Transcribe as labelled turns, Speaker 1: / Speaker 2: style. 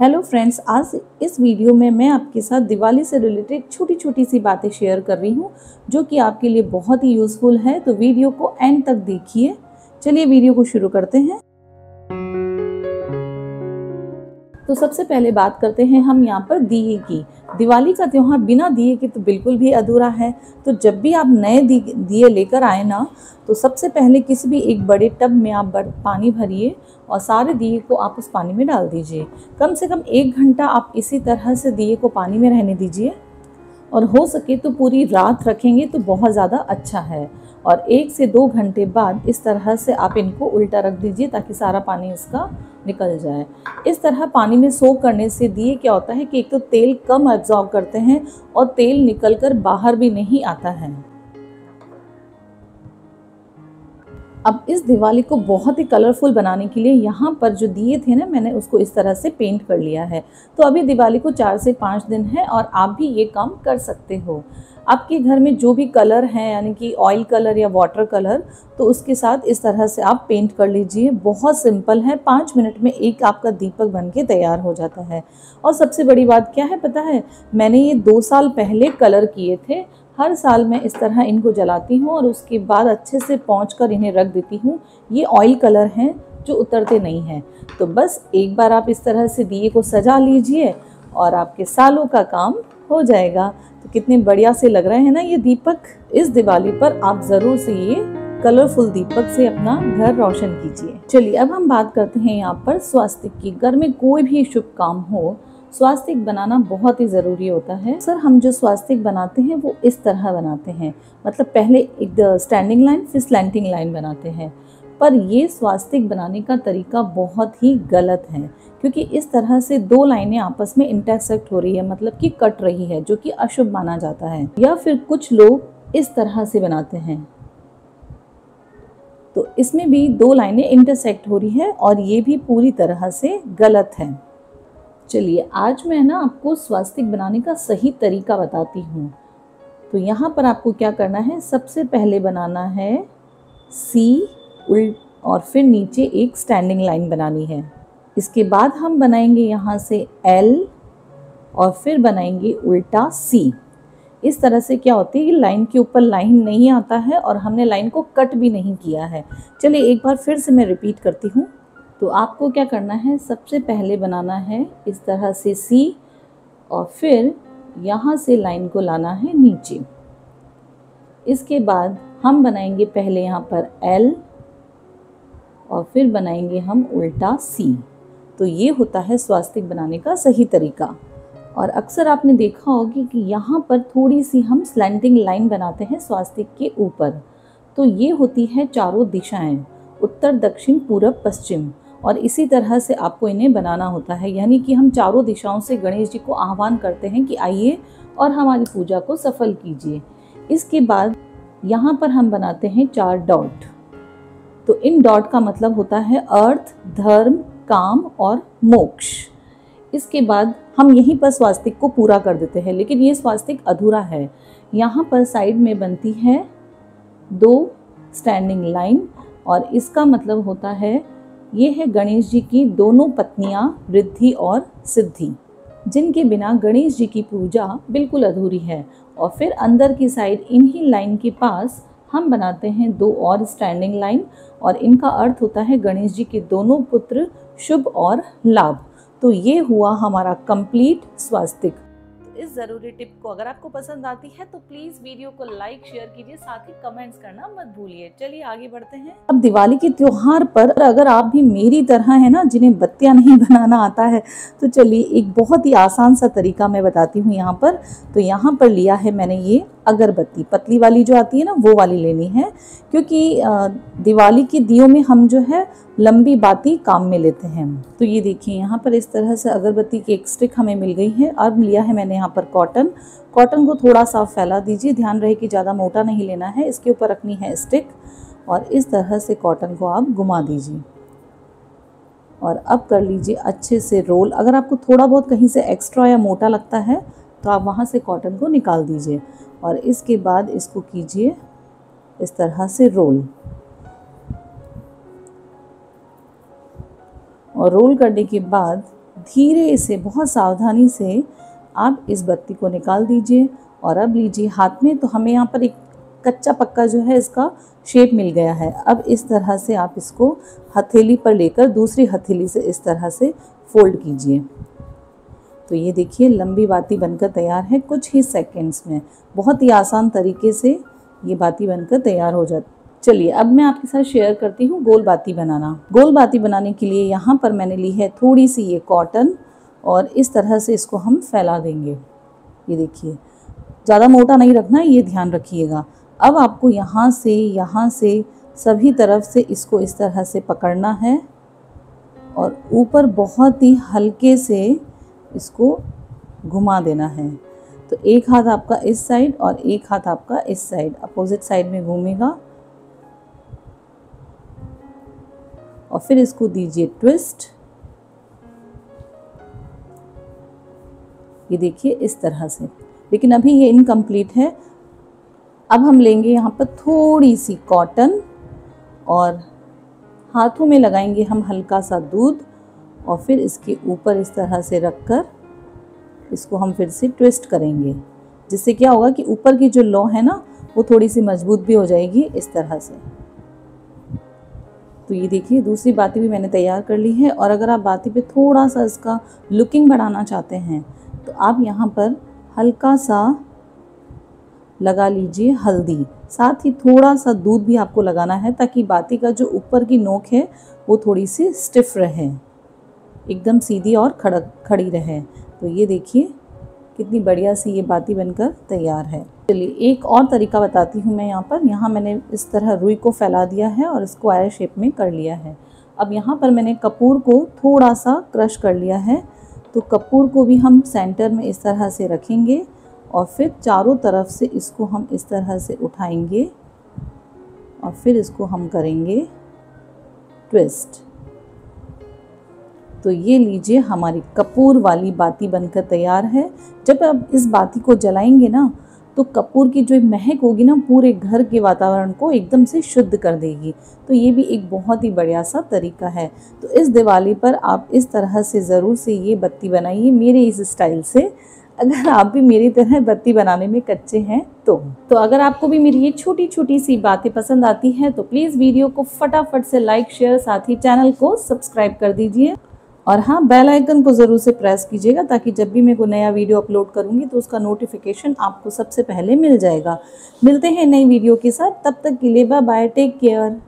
Speaker 1: Hello friends, आज इस video में मैं आपके साथ दिवाली से रिलेटेड छोटी छोटी सी बातें शेयर कर रही हूँ जो कि आपके लिए बहुत ही यूज़फुल है। तो वीडियो को एंड तक देखिए। चलिए वीडियो को शुरू करते हैं। तो सबसे पहले बात करते हैं हम यहाँ पर दिए की। दिवाली का त्यौहार बिना दिए के तो बिल्कुल भी अधूरा है। तो जब भी आप नए दिए लेकर आए ना, तो सबसे पहले किसी भी एक बड़े टब में आप पानी भरिए और सारे दिए को आप उस पानी में डाल दीजिए। कम से कम 1 घंटा आप इसी तरह से दिए को पानी में रहने दीजिए और हो सके तो पूरी रात रखेंगे तो बहुत ज़्यादा अच्छा है। और 1 से 2 घंटे बाद इस तरह से आप इनको उल्टा रख दीजिए ताकि सारा पानी इसका निकल जाए। इस तरह पानी में सोक करने से दिए क्या होता है कि एक तो तेल कम एब्जॉर्ब करते हैं और तेल निकलकर बाहर भी नहीं आता है। अब इस दिवाली को बहुत ही कलरफुल बनाने के लिए यहाँ पर जो दिए थे ना, मैंने उसको इस तरह से पेंट कर लिया है। तो अभी दिवाली को 4 से 5 दिन है और आप भी ये काम कर सकते हो। आपके घर में जो भी कलर है, यानी कि ऑयल कलर या वाटर कलर, तो उसके साथ इस तरह से आप पेंट कर लीजिए। बहुत सिंपल है, 5 मिनट में एक आपका दीपक बन के तैयार हो जाता है। और सबसे बड़ी बात क्या है पता है, मैंने ये 2 साल पहले कलर किए थे। हर साल मैं इस तरह इनको जलाती हूँ और उसके बाद अच्छे से पोंछ कर इन्हें रख देती हूँ। ये ऑयल कलर हैं जो उतरते नहीं हैं। तो बस एक बार आप इस तरह से दिए को सजा लीजिए और आपके सालों का काम हो जाएगा। तो कितने बढ़िया से लग रहे हैं ना ये दीपक। इस दिवाली पर आप ज़रूर से ये कलरफुल दीपक से अपना घर रोशन कीजिए। चलिए अब हम बात करते हैं यहाँ पर स्वास्तिक की। घर में कोई भी शुभ काम हो, स्वास्तिक बनाना बहुत ही ज़रूरी होता है। सर हम जो स्वास्तिक बनाते हैं वो इस तरह बनाते हैं, मतलब पहले एक स्टैंडिंग लाइन फिर स्लैंटिंग लाइन बनाते हैं। पर ये स्वास्तिक बनाने का तरीका बहुत ही गलत है, क्योंकि इस तरह से 2 लाइनें आपस में इंटरसेक्ट हो रही है, मतलब कि कट रही है, जो कि अशुभ माना जाता है। या फिर कुछ लोग इस तरह से बनाते हैं, तो इसमें भी 2 लाइनें इंटरसेक्ट हो रही है और ये भी पूरी तरह से गलत है। चलिए आज मैं ना आपको स्वास्तिक बनाने का सही तरीका बताती हूँ। तो यहाँ पर आपको क्या करना है, सबसे पहले बनाना है सी और फिर नीचे एक स्टैंडिंग लाइन बनानी है। इसके बाद हम बनाएंगे यहाँ से L और फिर बनाएंगे उल्टा C। इस तरह से क्या होती है कि लाइन के ऊपर लाइन नहीं आता है और हमने लाइन को कट भी नहीं किया है। चलिए एक बार फिर से मैं रिपीट करती हूँ। तो आपको क्या करना है, सबसे पहले बनाना है इस तरह से C और फिर यहाँ से लाइन को लाना है नीचे। इसके बाद हम बनाएंगे पहले यहाँ पर L और फिर बनाएंगे हम उल्टा C। तो ये होता है स्वास्तिक बनाने का सही तरीका। और अक्सर आपने देखा होगा कि यहाँ पर थोड़ी सी हम स्लैंटिंग लाइन बनाते हैं स्वास्तिक के ऊपर। तो ये होती है चारों दिशाएं, उत्तर दक्षिण पूरब पश्चिम, और इसी तरह से आपको इन्हें बनाना होता है। यानी कि हम चारों दिशाओं से गणेश जी को आह्वान करते हैं कि आइए और हमारी पूजा को सफल कीजिए। इसके बाद यहाँ पर हम बनाते हैं 4 डॉट। तो इन डॉट का मतलब होता है अर्थ, धर्म, काम और मोक्ष। इसके बाद हम यहीं पर स्वास्तिक को पूरा कर देते हैं, लेकिन ये स्वास्तिक अधूरा है। यहाँ पर साइड में बनती है 2 स्टैंडिंग लाइन और इसका मतलब होता है ये है गणेश जी की दोनों पत्नियां रिद्धि और सिद्धि, जिनके बिना गणेश जी की पूजा बिल्कुल अधूरी है। और फिर अंदर की साइड इन्हीं लाइन के पास हम बनाते हैं 2 और स्टैंडिंग लाइन और इनका अर्थ होता है गणेश जी के दोनों पुत्र शुभ और लाभ। तो ये हुआ हमारा कंप्लीट स्वास्तिक। इस ज़रूरी टिप को अगर आपको पसंद आती है तो प्लीज़ वीडियो को लाइक शेयर कीजिए, साथ ही कमेंट्स करना मत भूलिए। चलिए आगे बढ़ते हैं। अब दिवाली के त्योहार पर अगर आप भी मेरी तरह है ना, जिन्हें बत्तियां नहीं बनाना आता है, तो चलिए एक बहुत ही आसान सा तरीका मैं बताती हूँ यहाँ पर। तो यहाँ पर लिया है मैंने ये अगरबत्ती, पतली वाली जो आती है ना, वो वाली लेनी है, क्योंकि दिवाली के दियों में हम जो है लंबी बाती काम में लेते हैं। तो ये देखिए यहाँ पर इस तरह से अगरबत्ती की एक स्टिक हमें मिल गई है। अब लिया है मैंने यहाँ पर कॉटन को थोड़ा सा फैला दीजिए, ध्यान रहे कि ज़्यादा मोटा नहीं लेना है। इसके ऊपर रखनी है स्टिक और इस तरह से कॉटन को आप घुमा दीजिए और अब कर लीजिए अच्छे से रोल। अगर आपको थोड़ा बहुत कहीं से एक्स्ट्रा या मोटा लगता है तो आप वहाँ से कॉटन को निकाल दीजिए और इसके बाद इसको कीजिए इस तरह से रोल। और रोल करने के बाद धीरे से, बहुत सावधानी से आप इस बत्ती को निकाल दीजिए। और अब लीजिए हाथ में, तो हमें यहाँ पर एक कच्चा पक्का जो है इसका शेप मिल गया है। अब इस तरह से आप इसको हथेली पर लेकर दूसरी हथेली से इस तरह से फोल्ड कीजिए। तो ये देखिए लंबी बाती बनकर तैयार है कुछ ही सेकंड्स में। बहुत ही आसान तरीके से ये बाती बनकर तैयार हो जाती। चलिए अब मैं आपके साथ शेयर करती हूँ गोल बाती बनाना। गोल बाती बनाने के लिए यहाँ पर मैंने ली है थोड़ी सी ये कॉटन, और इस तरह से इसको हम फैला देंगे। ये देखिए, ज़्यादा मोटा नहीं रखना है, ये ध्यान रखिएगा। अब आपको यहाँ से सभी तरफ से इसको इस तरह से पकड़ना है और ऊपर बहुत ही हल्के से इसको घुमा देना है। तो एक हाथ आपका इस साइड और एक हाथ आपका इस साइड, अपोजिट साइड में घूमेगा। और फिर इसको दीजिए ट्विस्ट। ये देखिए इस तरह से, लेकिन अभी ये इनकम्प्लीट है। अब हम लेंगे यहाँ पर थोड़ी सी कॉटन और हाथों में लगाएंगे हम हल्का सा दूध, और फिर इसके ऊपर इस तरह से रखकर इसको हम फिर से ट्विस्ट करेंगे, जिससे क्या होगा कि ऊपर की जो लौ है ना वो थोड़ी सी मजबूत भी हो जाएगी इस तरह से। तो ये देखिए दूसरी बाती भी मैंने तैयार कर ली है। और अगर आप बाती पे थोड़ा सा इसका लुकिंग बढ़ाना चाहते हैं तो आप यहाँ पर हल्का सा लगा लीजिए हल्दी, साथ ही थोड़ा सा दूध भी आपको लगाना है ताकि बाती का जो ऊपर की नोक है वो थोड़ी सी स्टिफ रहे, एकदम सीधी और खड़ी रहे। तो ये देखिए कितनी बढ़िया सी ये बाती बनकर तैयार है। चलिए एक और तरीका बताती हूँ मैं। यहाँ मैंने इस तरह रुई को फैला दिया है और इसको आयर शेप में कर लिया है। अब यहाँ पर मैंने कपूर को थोड़ा सा क्रश कर लिया है। तो कपूर को भी हम सेंटर में इस तरह से रखेंगे और फिर चारों तरफ से इसको हम इस तरह से उठाएंगे और फिर इसको हम करेंगे ट्विस्ट। तो ये लीजिए हमारी कपूर वाली बाती बनकर तैयार है। जब आप इस बाती को जलाएंगे ना तो कपूर की जो महक होगी ना पूरे घर के वातावरण को एकदम से शुद्ध कर देगी। तो ये भी एक बहुत ही बढ़िया सा तरीका है। तो इस दिवाली पर आप इस तरह से ज़रूर से ये बत्ती बनाइए मेरे इस स्टाइल से, अगर आप भी मेरी तरह बत्ती बनाने में कच्चे हैं तो अगर आपको भी मेरी ये छोटी छोटी सी बातें पसंद आती हैं तो प्लीज़ वीडियो को फटाफट से लाइक शेयर, साथ ही चैनल को सब्सक्राइब कर दीजिए। और हाँ, बेल आइकन को ज़रूर से प्रेस कीजिएगा ताकि जब भी मैं कोई नया वीडियो अपलोड करूँगी तो उसका नोटिफिकेशन आपको सबसे पहले मिल जाएगा। मिलते हैं नई वीडियो के साथ, तब तक के लिए बाय बाय, टेक केयर।